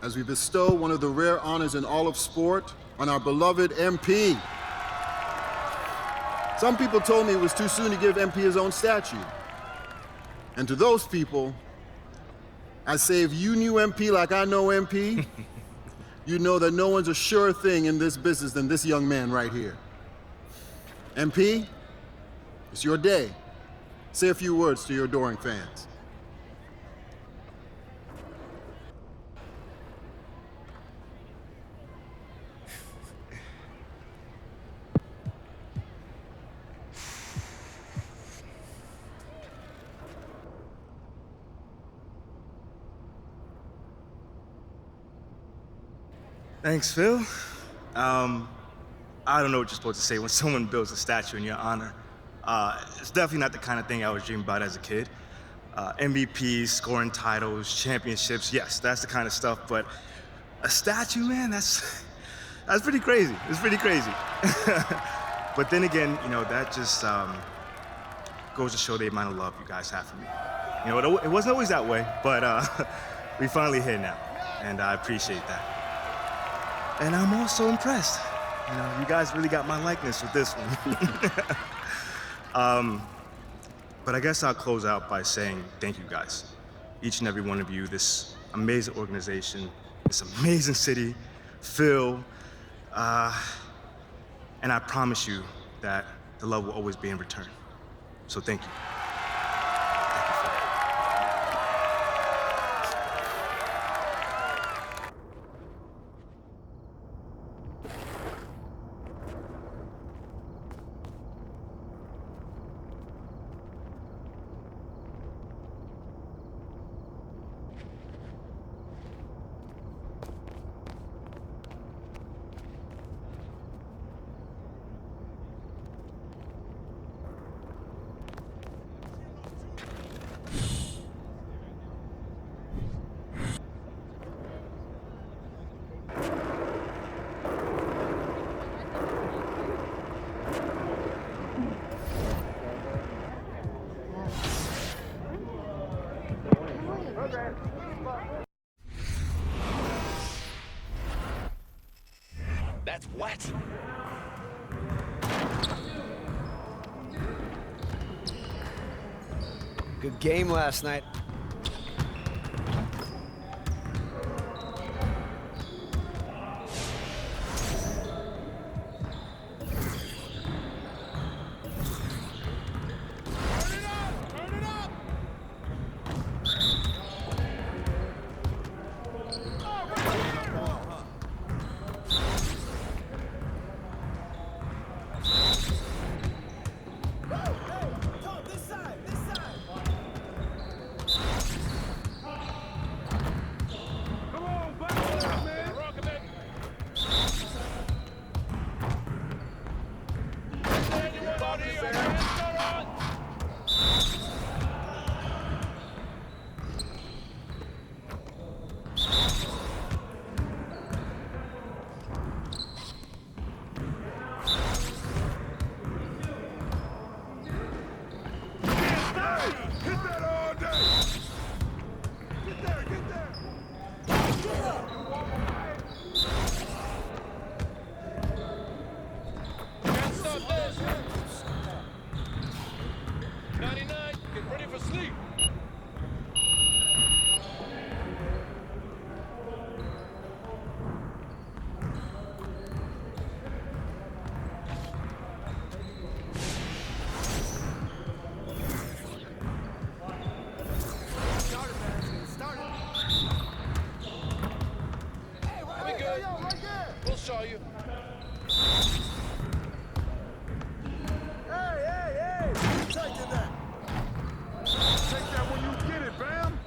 as we bestow one of the rare honors in all of sport on our beloved MP. Some people told me it was too soon to give MP his own statue. And to those people, I say, if you knew MP like I know MP, you know that no one's a surer thing in this business than this young man right here. MP, it's your day. Say a few words to your adoring fans. Thanks, Phil. I don't know what you're supposed to say when someone builds a statue in your honor. It's definitely not the kind of thing I was dreaming about as a kid. MVPs, scoring titles, championships, yes, that's the kind of stuff, but a statue, man, that's pretty crazy. It's pretty crazy. But then again, you know, that just goes to show the amount of love you guys have for me. You know, it wasn't always that way, but we finally here now, and I appreciate that. And I'm also impressed. You know, you guys really got my likeness with this one. But I guess I'll close out by saying thank you guys. Each and every one of you, this amazing organization, this amazing city, Phil, and I promise you that the love will always be in return. So thank you. That's what? Good game last night. Show you. Hey! You taking that? Take that when you get it, Bam!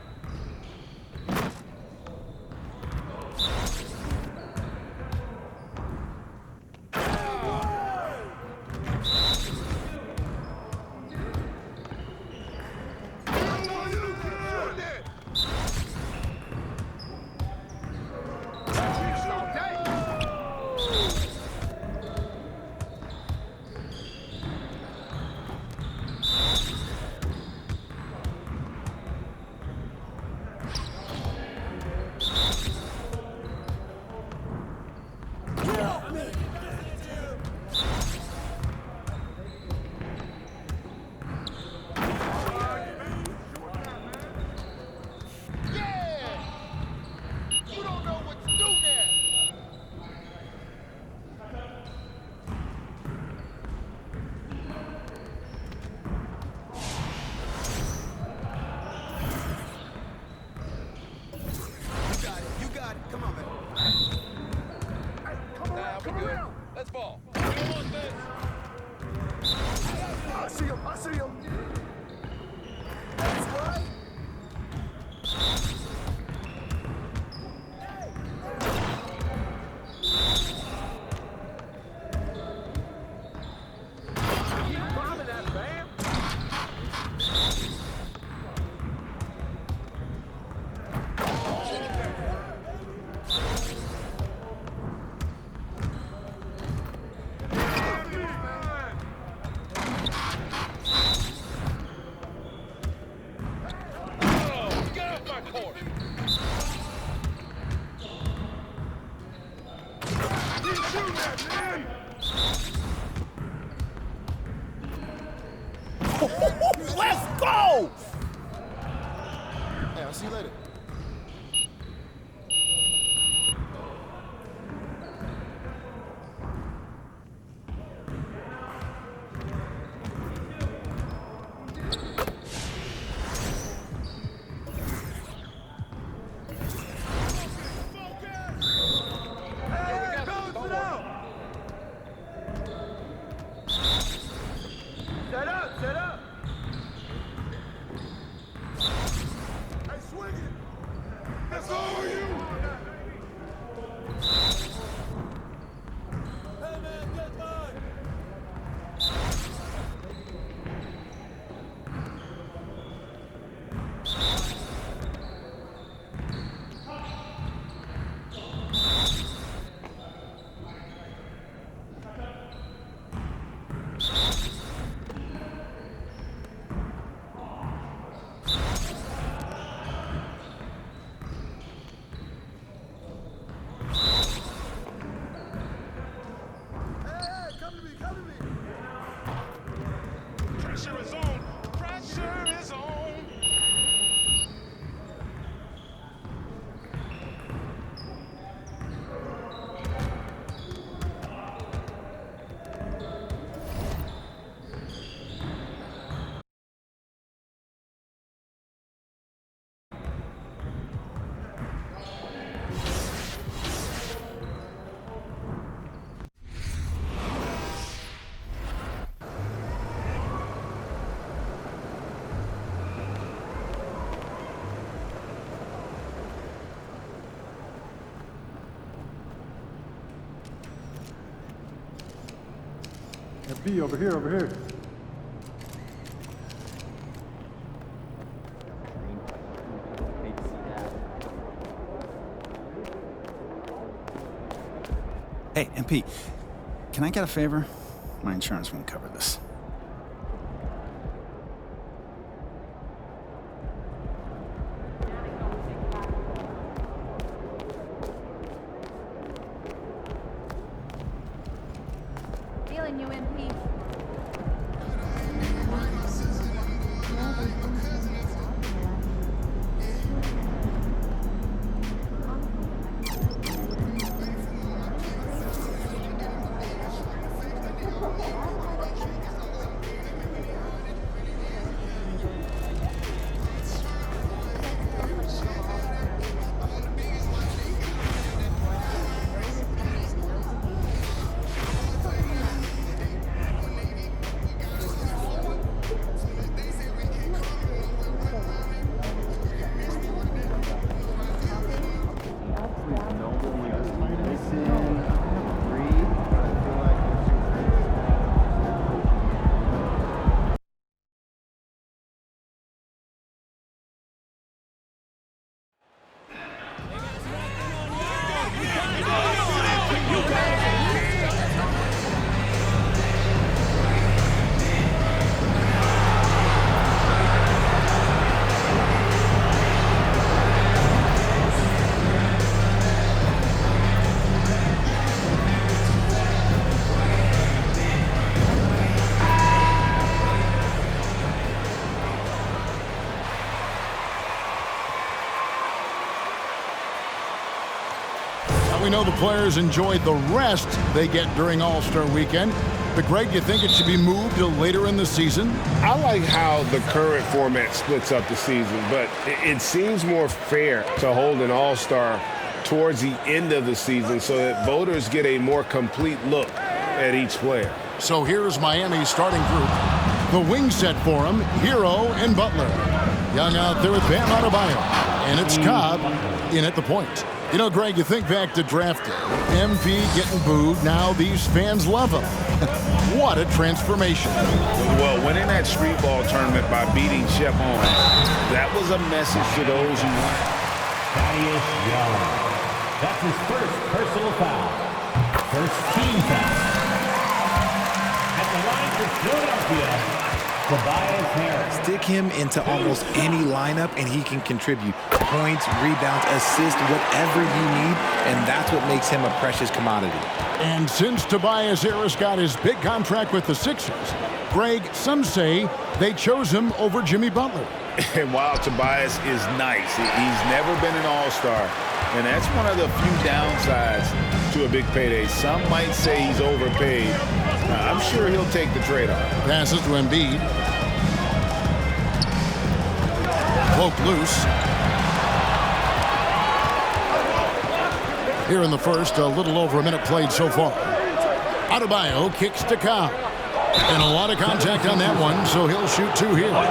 B, over here, over here. Hey, MP, can I get a favor? My insurance won't cover this. Feeling you, MP. We know the players enjoyed the rest they get during All-Star Weekend. But Greg, you think it should be moved to later in the season? I like how the current format splits up the season, but it seems more fair to hold an All-Star towards the end of the season so that voters get a more complete look at each player. So here's Miami's starting group. The wing set for him, Hero and Butler. Young out there with Bam Adebayo. And it's Cobb in at the point. You know, Greg, you think back to draft day. MP getting booed. Now these fans love him. What a transformation. Well, winning that street ball tournament by beating Shep Owens, that was a message to those who won. Thaddeus Young. That's his first personal foul. First team foul. At the line for Philadelphia, Tobias Harris. Stick him into almost any lineup and he can contribute points, rebounds, assists, whatever you need, and that's what makes him a precious commodity. And since Tobias Harris got his big contract with the Sixers, Greg, some say they chose him over Jimmy Butler. And while Tobias is nice, he's never been an all-star, and that's one of the few downsides to a big payday. Some might say he's overpaid. I'm sure he'll take the trade-off. Passes to Embiid. Poke loose. Here in the first, a little over a minute played so far. Adebayo kicks to Cobb. And a lot of contact on that one, so he'll shoot two here. On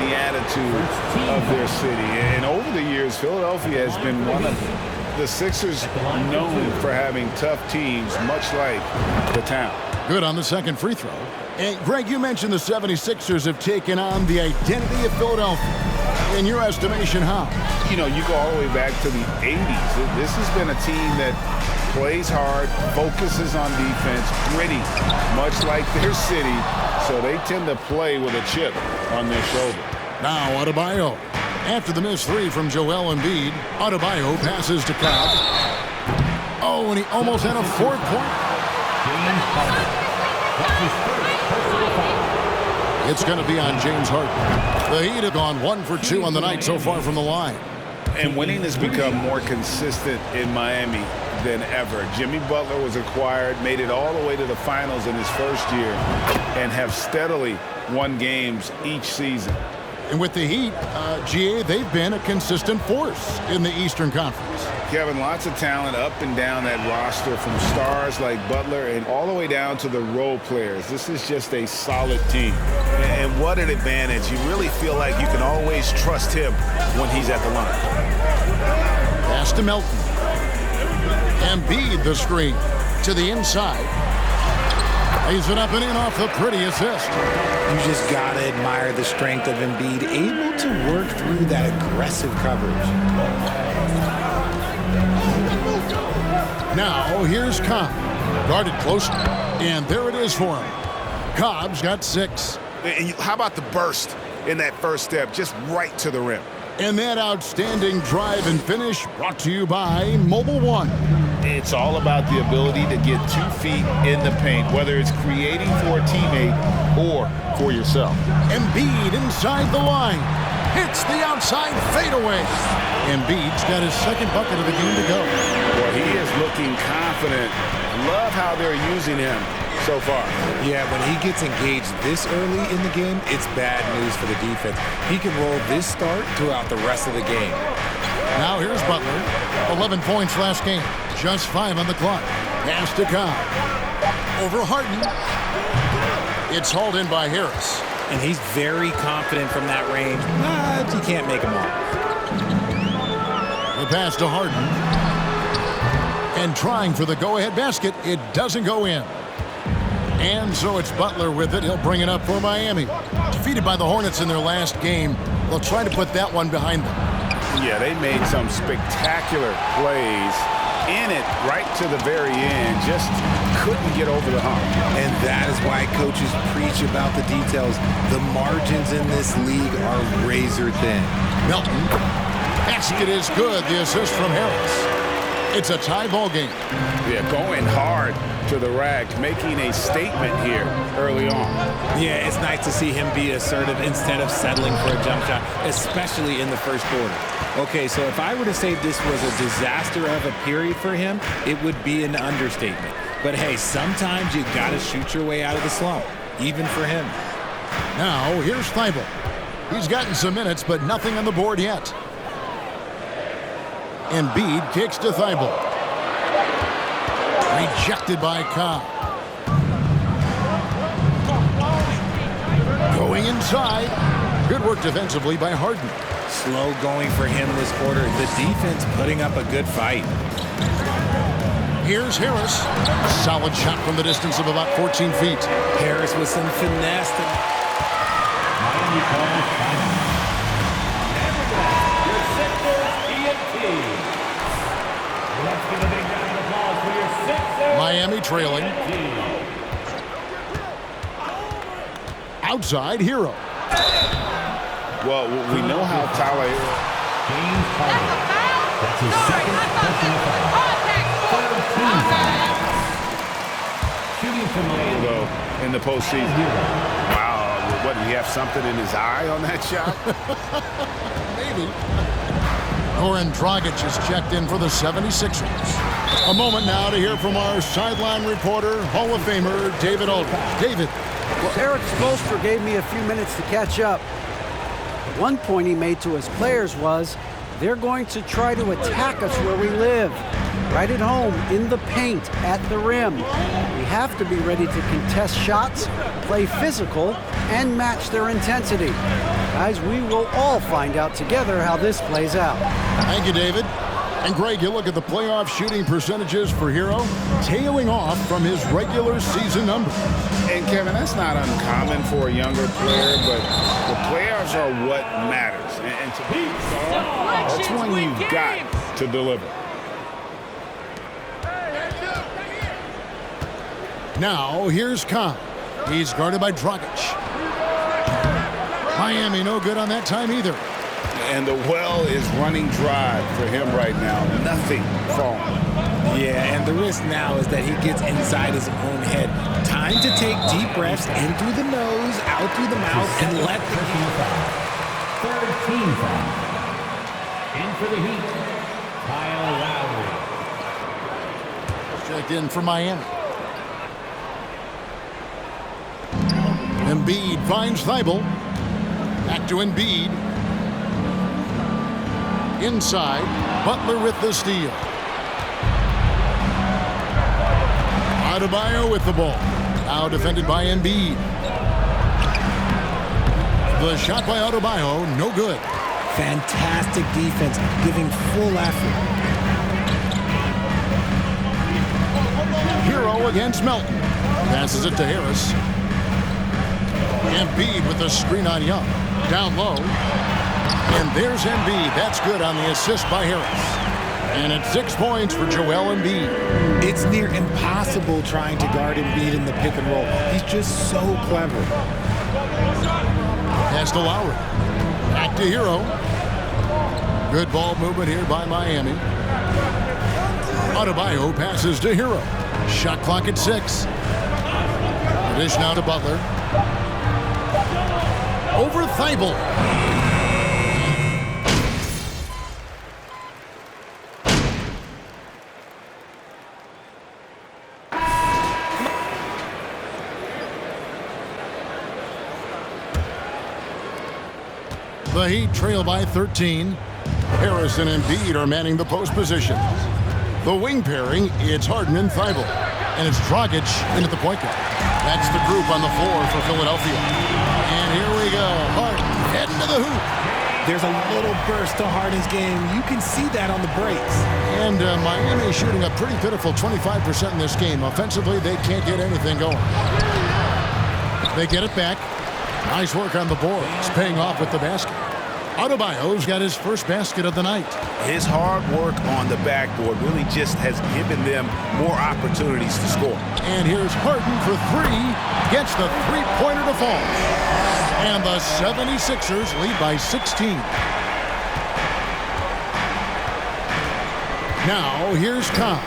the attitude of their city. And over the years, Philadelphia has been one of the Sixers known for having tough teams, much like the town. Good on the second free throw. And Greg, you mentioned the 76ers have taken on the identity of Philadelphia. In your estimation, how? You know, you go all the way back to the 80s. This has been a team that plays hard, focuses on defense, gritty, much like their city, so they tend to play with a chip on their shoulder. Now Adebayo. After the missed three from Joel Embiid, Adebayo passes to Cobb. Oh, and he almost had a fourth point. It's going to be on James Harden. The Heat have gone 1 for 2 on the night so far from the line. And winning has become more consistent in Miami than ever. Jimmy Butler was acquired, made it all the way to the finals in his first year, and have steadily won games each season. And with the Heat, GA, they've been a consistent force in the Eastern Conference. Kevin, lots of talent up and down that roster, from stars like Butler and all the way down to the role players. This is just a solid team. And what an advantage. You really feel like you can always trust him when he's at the line. Pass to Melton. Embiid the screen. to the inside. Lays it up and in off the pretty assist. You just gotta admire the strength of Embiid, able to work through that aggressive coverage. Now here's Cobb. Guarded closely. And there it is for him. Cobb's got 6. And how about the burst in that first step, just right to the rim? And that outstanding drive and finish brought to you by Mobile One. It's all about the ability to get 2 feet in the paint, whether it's creating for a teammate or for yourself. Embiid inside the line. Hits the outside fadeaway. Embiid's got his second bucket of the game to go. Well, he is looking confident. Love how they're using him so far. Yeah, when he gets engaged this early in the game, it's bad news for the defense. He can roll this start throughout the rest of the game. Now here's Butler. 11 points last game. Just 5 on the clock. Pass to Cobb. Over Harden. It's hauled in by Harris. And he's very confident from that range, but you can't make him all. The pass to Harden. And trying for the go-ahead basket. It doesn't go in. And so it's Butler with it. He'll bring it up for Miami. Defeated by the Hornets in their last game. They'll try to put that one behind them. Yeah, they made some spectacular plays in it right to the very end. Just couldn't get over the hump. And that is why coaches preach about the details. The margins in this league are razor thin. Melton. Basket is good. The assist from Harris. It's a tie ball game. Yeah, going hard to the rack, making a statement here early on. Yeah, it's nice to see him be assertive instead of settling for a jump shot, especially in the first quarter. Okay, so if I were to say this was a disaster of a period for him, it would be an understatement. But hey, sometimes you gotta shoot your way out of the slump, even for him. Now, here's Thibault. He's gotten some minutes, but nothing on the board yet. Embiid kicks to Thibault. Rejected by Cobb. Going inside. Good work defensively by Harden. Slow going for him this quarter. The defense putting up a good fight. Here's Harris. Solid shot from the distance of about 14 feet. Harris with some finesse. Miami trailing. Outside, Hero. Well, we know how Tyler... That's his second personal foul. Shooting from Though in the postseason. Wow, what, did he have something in his eye on that shot? Maybe. Goran Dragic is checked in for the 76ers. A moment now to hear from our sideline reporter, Hall of Famer, David Aldridge. David. Well, Eric Spoelstra gave me a few minutes to catch up. One point he made to his players was, they're going to try to attack us where we live. Right at home, in the paint, at the rim. We have to be ready to contest shots, play physical, and match their intensity. Guys, we will all find out together how this plays out. Thank you, David. And Greg, you look at the playoff shooting percentages for Hero, tailing off from his regular season numbers. And Kevin, that's not uncommon for a younger player, but the playoffs are what matters. And to be that's when you've got to deliver. Now, here's Cobb. He's guarded by Dragic. Miami no good on that time either. And the well is running dry for him right now. Nothing falling. Yeah, and the risk now is that he gets inside his own head. Time to take deep breaths in through the nose, out through the mouth, and let the third team foul. In for the Heat, Kyle Lowry. Checked in for Miami. Embiid finds Thibault. Back to Embiid. Inside, Butler with the steal. Adebayo with the ball. Now defended by Embiid. The shot by Adebayo, no good. fantastic defense, giving full effort. Hero against Melton. Passes it to Harris. Embiid with the screen on Young. Down low. And there's Embiid. That's good on the assist by Harris. And it's 6 points for Joel Embiid. It's near impossible trying to guard Embiid in the pick and roll. He's just so clever. Pass to Lowry. Back to Hero. Good ball movement here by Miami. Adebayo passes to Hero. Shot clock at 6. Dish now to Butler. Over Thibault. The Heat trail by 13. Harris and Embiid are manning the post positions. The wing pairing, it's Harden and Thibault. And it's Dragic into the point guard. That's the group on the floor for Philadelphia. And here we go. Harden heading to the hoop. There's a little burst to Harden's game. You can see that on the breaks. And Miami shooting a pretty pitiful 25% in this game. Offensively, they can't get anything going. They get it back. Nice work on the board. It's paying off with the basket. Adebayo's got his first basket of the night. His hard work on the backboard really just has given them more opportunities to score. And here's Harden for 3. Gets the three-pointer to fall. And the 76ers lead by 16. Now here's Khan.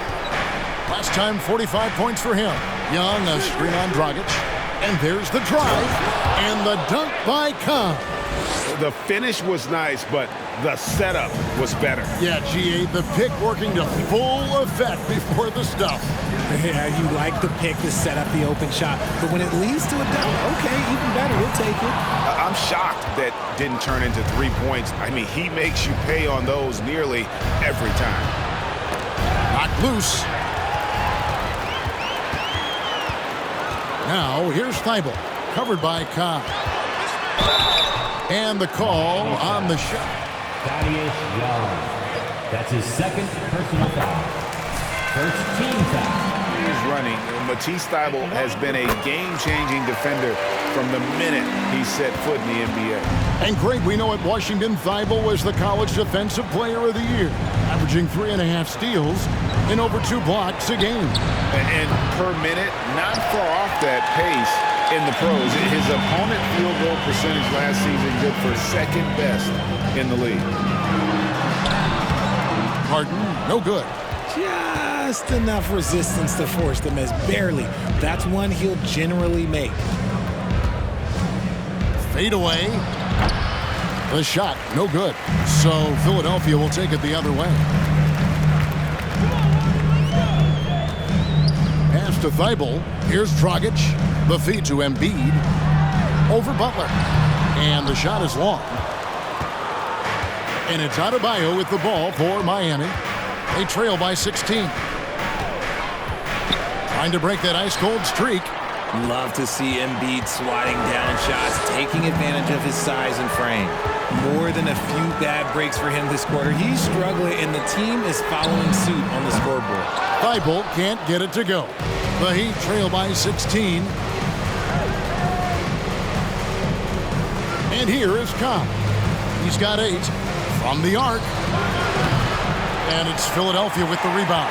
Last time 45 points for him. Young, a screen on Dragic. And there's the drive. And the dunk by Khan. The finish was nice, but the setup was better. Yeah, G8, the pick working to full effect before the stuff. Yeah, you like the pick to set up the open shot. But when it leads to a dunk, okay, even better, we'll take it. I'm shocked that didn't turn into 3 points. I mean, he makes you pay on those nearly every time. Knocked loose. Now, here's Thibault, covered by Cobb. And the call on the shot. Thaddeus Young. That's his second personal foul. First team foul. He's running. Matisse Thybulle has been a game-changing defender from the minute he set foot in the NBA. And Greg, we know at Washington, Thybulle was the College Defensive Player of the Year, averaging 3.5 steals and over 2 blocks a game. And per minute, not far off that pace in the pros. His opponent field goal percentage last season good for second best in the league. Harden, no good. Just enough resistance to force the miss. Barely. That's one he'll generally make. Fade away. The shot, no good. So Philadelphia will take it the other way. Pass to Thybulle. Here's Dragic. The feed to Embiid. Over Butler. And the shot is long. And it's Adebayo with the ball for Miami. They trail by 16. Trying to break that ice-cold streak. Love to see Embiid swatting down shots, taking advantage of his size and frame. More than a few bad breaks for him this quarter. He's struggling, and the team is following suit on the scoreboard. Thybulle can't get it to go. The Heat trail by 16. And here is Cobb. He's got 8 from the arc. And it's Philadelphia with the rebound.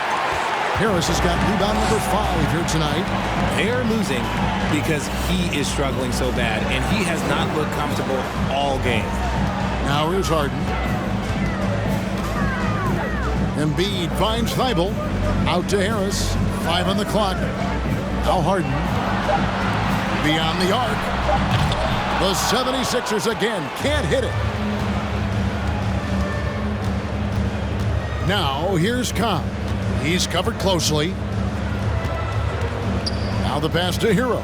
Harris has got rebound number 5 here tonight. They're losing because he is struggling so bad, and he has not looked comfortable all game. Now here's Harden. Embiid finds Thybulle. Out to Harris. 5 on the clock. Now Harden. Beyond the arc. The 76ers again can't hit it. Now here's Cobb. He's covered closely. Now the pass to Hero.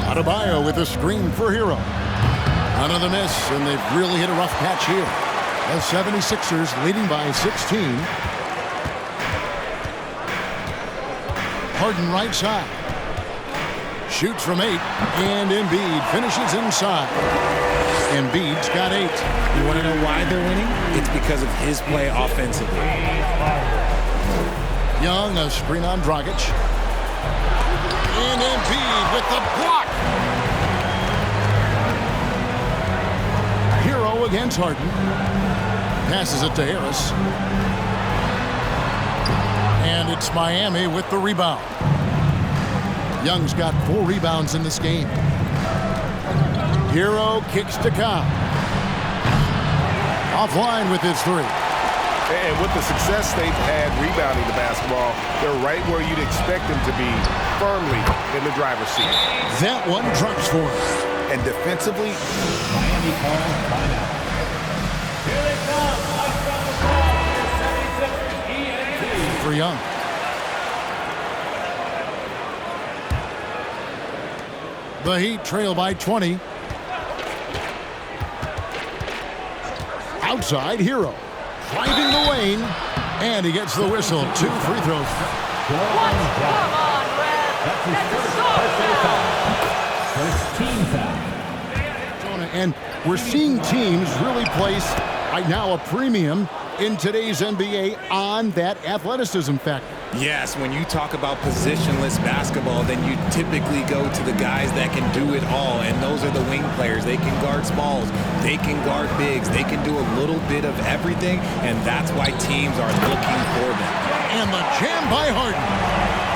Adebayo with a screen for Hero. Another miss, and they've really hit a rough patch here. The 76ers leading by 16. Harden right side. Shoots from 8, and Embiid finishes inside. Embiid's got 8. You want to know why they're winning? It's because of his play offensively. Young, a screen on Dragic. And Embiid with the block. Hero against Harden. Passes it to Harris. And it's Miami with the rebound. Young's got 4 rebounds in this game. Hero kicks to Cobb. Offline with his 3. And with the success they've had rebounding the basketball, they're right where you'd expect them to be, firmly in the driver's seat. That one drops for him. And defensively, Miami calls timeout. Here they come. Lights on the ball. 76ers ENT. For Young. The Heat trail by 20. Outside, Hero. Driving the lane. And he gets the whistle. 2 free throws. Come on, Red. That's his first team foul. And we're seeing teams really place right now a premium in today's NBA on that athleticism factor. Yes, when you talk about positionless basketball, then you typically go to the guys that can do it all, and those are the wing players. They can guard smalls, they can guard bigs, they can do a little bit of everything, and that's why teams are looking for them. And the jam by Harden.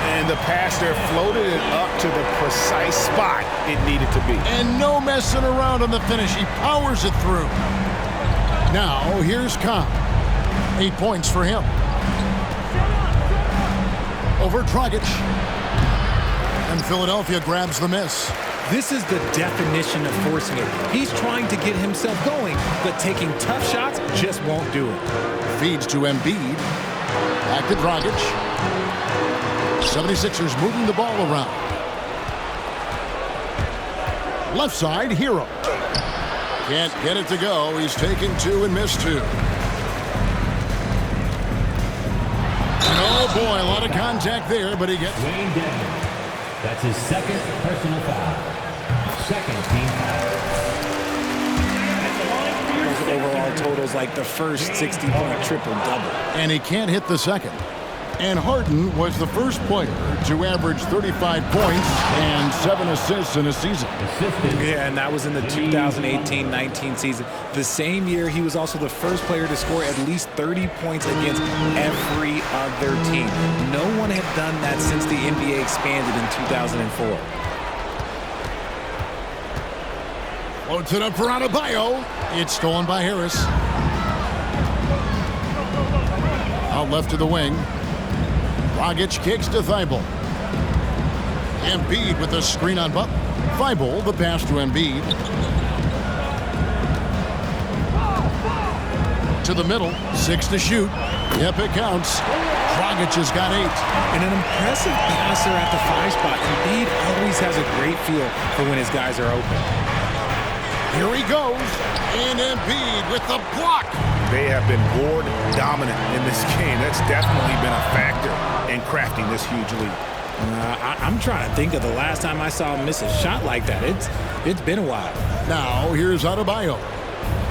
and the pass there floated it up to the precise spot it needed to be. And no messing around on the finish. He powers it through. Now, here's Cobb. 8 points for him. Over Dragic. And Philadelphia grabs the miss. This is the definition of forcing it. He's trying to get himself going, but taking tough shots just won't do it. Feeds to Embiid. Back to Dragic. 76ers moving the ball around. Left side, Hero. Can't get it to go. He's taken two and missed two. Oh boy, a lot of contact there, but he gets... Wayne Denver. That's his second personal foul. Second team foul. Those overall totals like the first 60-point triple-double. And he can't hit the second. And Harden was the first player to average 35 points and 7 assists in a season. Yeah, and that was in the 2018-19 season. The same year, he was also the first player to score at least 30 points against every other team. No one had done that since the NBA expanded in 2004. Floats it up for Adebayo. It's stolen by Harris. Out left to the wing. Dragic kicks to Thibault. Embiid with the screen on Butler. Thibault, the pass to Embiid. To the middle, 6 to shoot. Yep, it counts. Dragic has got 8. And an impressive passer at the 5 spot. Embiid always has a great feel for when his guys are open. Here he goes. And Embiid with the block. They have been board dominant in this game. That's definitely been a factor in crafting this huge lead. I'm trying to think of the last time I saw him miss a shot like that. It's been a while. Now, here's Adebayo.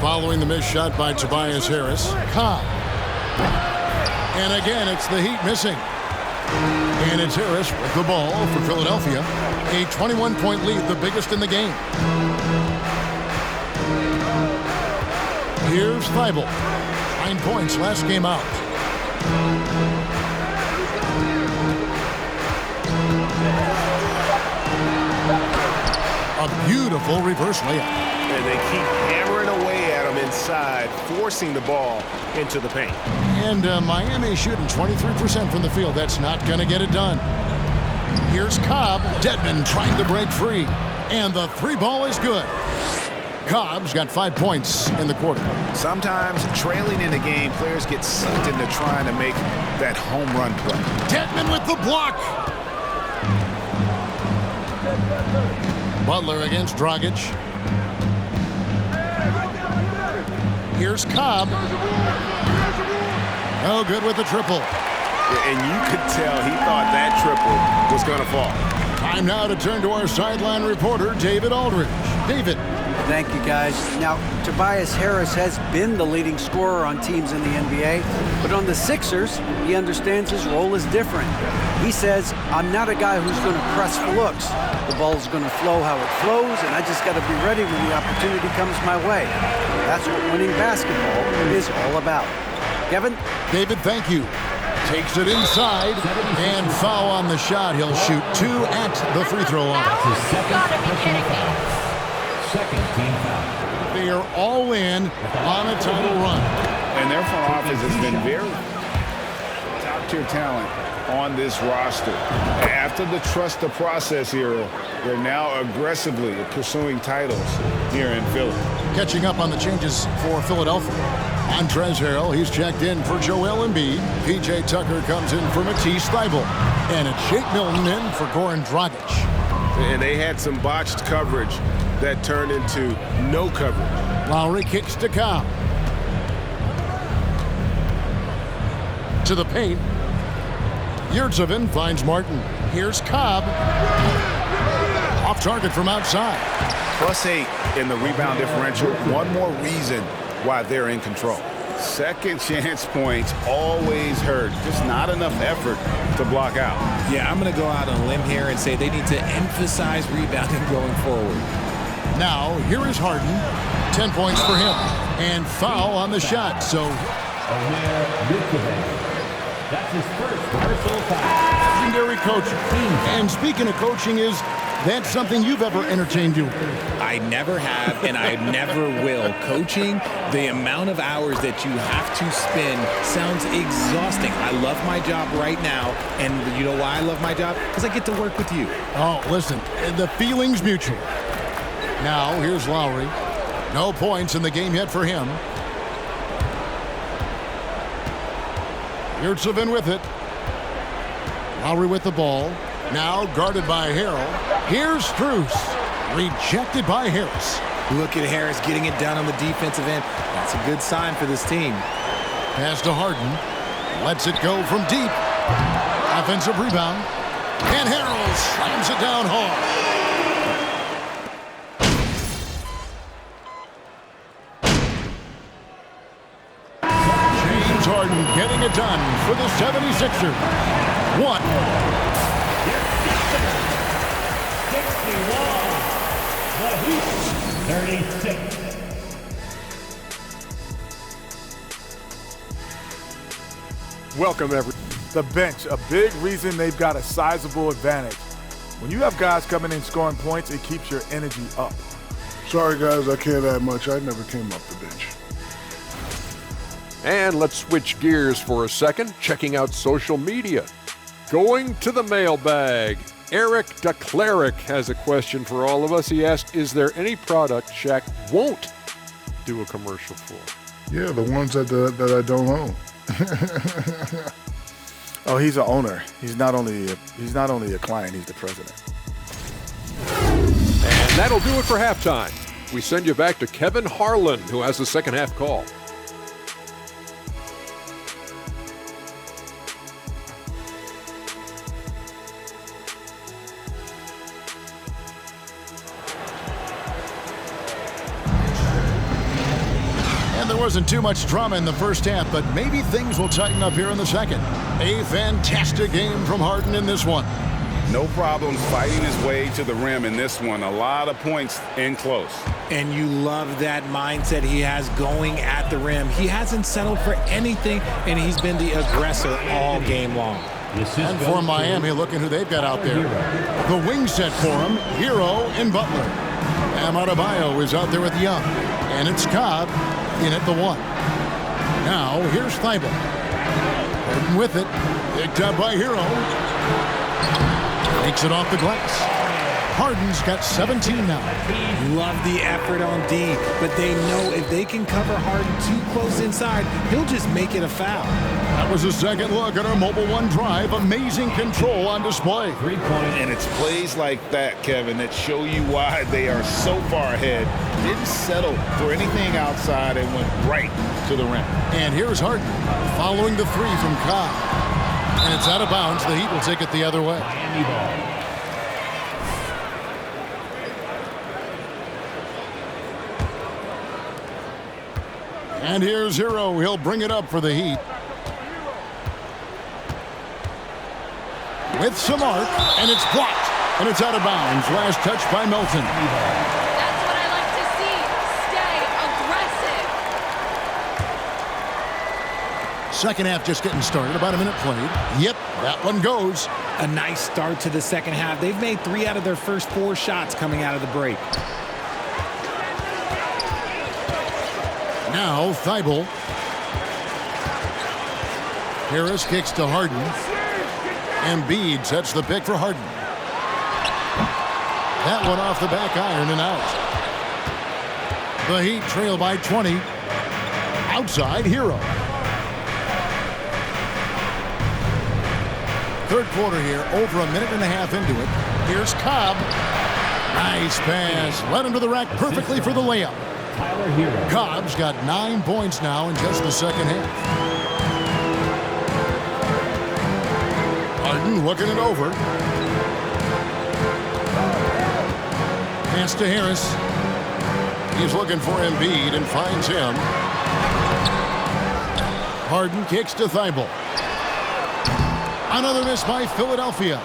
Following the missed shot by Tobias Harris. Cobb. And again, it's the Heat missing. And it's Harris with the ball for Philadelphia. A 21-point lead, the biggest in the game. Here's Thibault. 9 points last game out. A beautiful reverse layup. And they keep hammering away at him inside, forcing the ball into the paint. And Miami shooting 23% from the field. That's not going to get it done. Here's Cobb. Dedmon trying to break free. And the 3-ball is good. Cobb's got 5 points in the quarter. Sometimes trailing in the game, players get sucked into trying to make that home run play. Dedmon with the block. Butler against Dragic. Here's Cobb. Oh, good with the triple. And you could tell he thought that triple was going to fall. Time now to turn to our sideline reporter, David Aldridge. David. Thank you, guys. Now, Tobias Harris has been the leading scorer on teams in the NBA, but on the Sixers, he understands his role is different. He says, I'm not a guy who's going to press for looks. The ball's going to flow how it flows, and I just got to be ready when the opportunity comes my way. That's what winning basketball is all about. Kevin? David, thank you. Takes it inside, and foul on the shot. He'll shoot 2 at the free throw line. Second team foul. They are all in on a title run. And their front office has been very top-tier talent on this roster. After the trust the process era, they're now aggressively pursuing titles here in Philly. Catching up on the changes for Philadelphia. Montrezl Harrell, he's checked in for Joel Embiid. P.J. Tucker comes in for Matisse Thybulle. And it's Shake Milton in for Goran Dragic. And they had some botched coverage that turned into no coverage. Lowry kicks to Cobb. To the paint. Yurtseven finds Martin. Here's Cobb. Off target from outside. +8 in the rebound differential. One more reason why they're in control. Second chance points always hurt. Just not enough effort to block out. Yeah, I'm going to go out on a limb here and say they need to emphasize rebounding going forward. Now, here is Harden. 10 points for him. And foul on the shot. So, that's his first personal foul. legendary coaching. And speaking of coaching, is that something you've ever entertained doing? I never have, and I never will. Coaching, the amount of hours that you have to spend sounds exhausting. I love my job right now, and you know why I love my job? Because I get to work with you. Oh, listen, the feeling's mutual. Now, here's Lowry. No points in the game yet for him. Yurtseven with it. Lowry with the ball. Now guarded by Harrell. Here's Strus. Rejected by Harris. Look at Harris getting it done on the defensive end. That's a good sign for this team. Pass to Harden. Lets it go from deep. Offensive rebound. And Harrell slams it down hard. James Harden getting it done for the 76ers. 36. Welcome, everyone. The bench, a big reason they've got a sizable advantage. When you have guys coming in scoring points, it keeps your energy up. Sorry, guys, I can't add much. I never came off the bench. And let's switch gears for a second, checking out social media. Going to the mailbag. Eric DeCleric has a question for all of us. He asked, is there any product Shaq won't do a commercial for? Yeah, the ones that I don't own. Oh, he's an owner. He's not only a client, he's the president. And that'll do it for halftime. We send you back to Kevin Harlan, who has the second half call. There wasn't too much drama in the first half, but maybe things will tighten up here in the second. A fantastic game from Harden in this one. No problems fighting his way to the rim in this one. A lot of points in close. And you love that mindset he has going at the rim. He hasn't settled for anything, and he's been the aggressor all game long. And for Miami, looking who they've got out there. The wing set for him, Hero and Butler. Bam Adebayo is out there with Young. And it's Cobb in at the one. Now, here's Thybulle. Harden with it. Picked up by Hero. Takes it off the glass. Harden's got 17 now. Love the effort on D, but they know if they can cover Harden too close inside, he'll just make it a foul. That was a second look at our Mobile One drive. Amazing control on display. 3-point. And it's plays like that, Kevin, that show you why they are so far ahead. Didn't settle for anything outside and went right to the rim. And here's Harden following the three from Cobb. And it's out of bounds. The Heat will take it the other way. Miami ball. And here's Hero. He'll bring it up for the Heat. With some arc, and it's blocked. And it's out of bounds. Last touch by Melton. That's what I like to see. Stay aggressive. Second half just getting started. About a minute played. Yep, that one goes. A nice start to the second half. They've made 3 out of their first 4 shots coming out of the break. Now, Thibault. Harris kicks to Harden. Embiid sets the pick for Harden. That one off the back iron and out. The Heat trail by 20. Outside, Hero. Third quarter here, over a minute and a half into it. Here's Cobb. Nice pass. Led him to the rack perfectly for the layup. Cobb's got 9 points now in just the second half. Harden looking it over. Pass to Harris. He's looking for Embiid and finds him. Harden kicks to Thibault. Another miss by Philadelphia.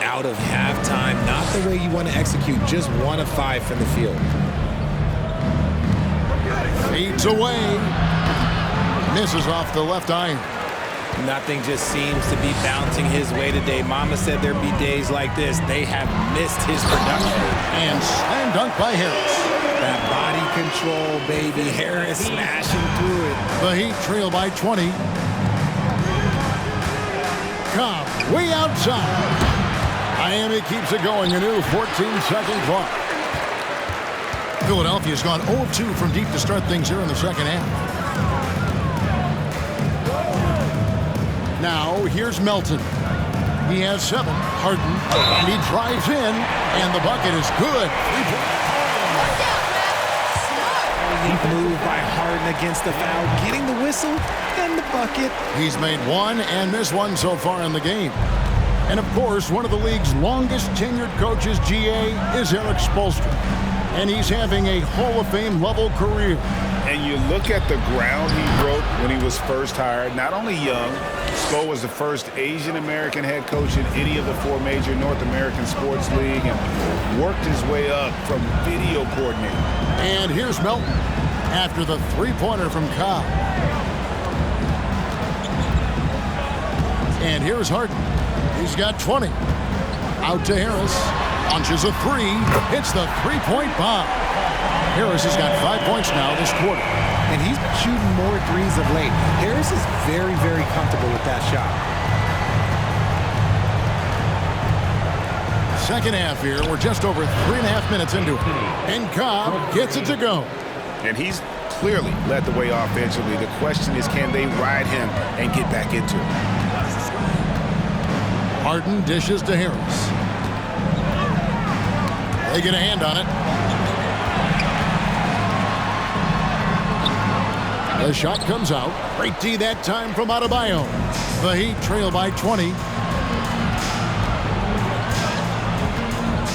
Out of halftime, not the way you want to execute. Just 1 of 5 from the field. Feeds away. Misses off the left iron. Nothing just seems to be bouncing his way today. Mama said there'd be days like this. They have missed his production. And slam dunk by Harris. That body control, baby. Harris smashing through it. The Heat trail by 20. Cobb way outside. Miami keeps it going. A new 14-second clock. Philadelphia's gone 0-2 from deep to start things here in the second half. Now, here's Melton. He has 7. Harden, and he drives in, and the bucket is good. Deep move by Harden against the foul, getting the whistle and the bucket. He's made 1 and missed 1 so far in the game. And, of course, one of the league's longest tenured coaches, GA, is Eric Spoelstra. And he's having a Hall of Fame level career. And you look at the ground he broke when he was first hired. Not only young, Spo was the first Asian American head coach in any of the 4 major North American sports league and worked his way up from video coordinator. And here's Melton after the 3-pointer from Cobb. And here's Harden. He's got 20. Out to Harris. Launches a 3. Hits the 3-point bomb. Harris has got 5 points now this quarter. And he's shooting more threes of late. Harris is very, very comfortable with that shot. Second half here. We're just over 3.5 minutes into it. And Cobb gets it to go. And he's clearly led the way offensively. The question is, can they ride him and get back into it? Harden dishes to Harris. They get a hand on it. The shot comes out. Great D that time from Adebayo. The Heat trail by 20.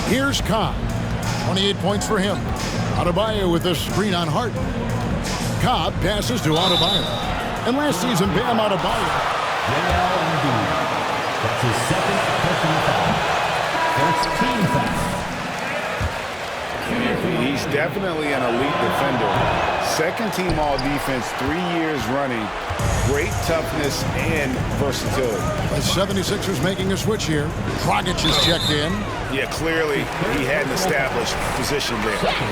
Here's Cobb. 28 points for him. Adebayo with a screen on Harden. Cobb passes to Adebayo. And last season, Bam Adebayo. That's his second personal foul. First team foul. He's definitely an elite defender. Second team all defense, 3 years running. Great toughness and versatility. The 76ers making a switch here. Dragic is checked in. Yeah, clearly he had an established position there. That's a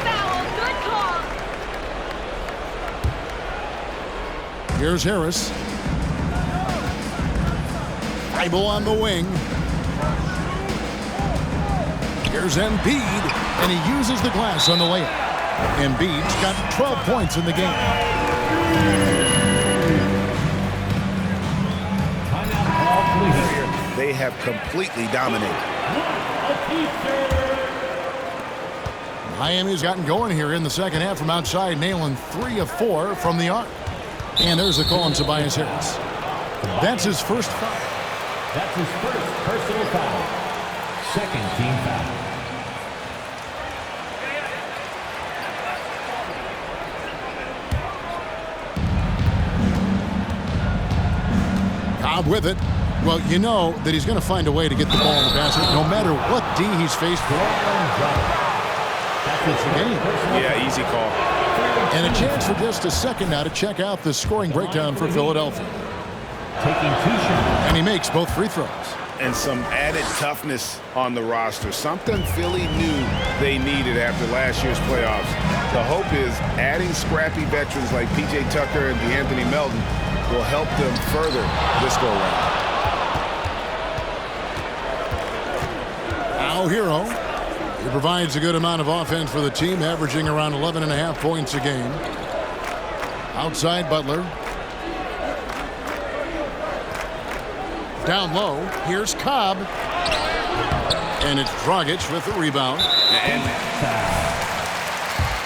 foul. Good call. Here's Harris. Thibault on the wing. Here's Embiid, and he uses the glass on the layup. Embiid's got 12 points in the game. They have completely dominated. Miami's gotten going here in the second half from outside, nailing 3 of 4 from the arc. And there's the call on Tobias Harris. That's his first foul. That's his first personal foul. Second team foul. Cobb with it. Well, you know that he's going to find a way to get the ball in the basket no matter what D he's faced with. That's the game. Yeah, easy call. And a chance for just a second now to check out the scoring breakdown for Philadelphia. Taking 2 shots. And he makes both free throws. And some added toughness on the roster. Something Philly knew they needed after last year's playoffs. The hope is adding scrappy veterans like P.J. Tucker and DeAnthony Melton will help them further this go-round. Now Hero. He provides a good amount of offense for the team, averaging around 11.5 points a game. Outside Butler. Down low, here's Cobb. And it's Dragic with the rebound. And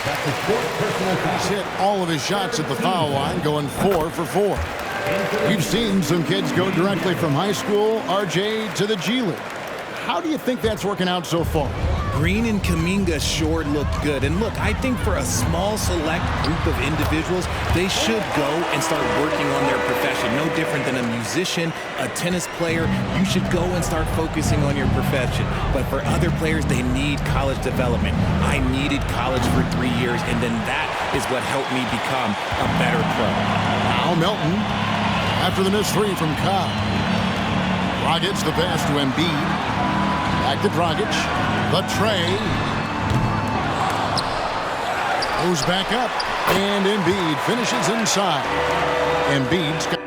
That's his 4th personal foul. He's hit all of his shots at the foul line, going 4 for 4. We've seen some kids go directly from high school, RJ, to the G League. How do you think that's working out so far? Green and Kuminga sure look good. And look, I think for a small select group of individuals, they should go and start working on their profession. No different than a musician, a tennis player. You should go and start focusing on your profession. But for other players, they need college development. I needed college for 3 years, and then that is what helped me become a better pro. Now Melton, after the missed 3 from Cobb. Dragic the pass to Embiid. Back to Dragic. The tray. Goes back up. And Embiid finishes inside. Embiid's got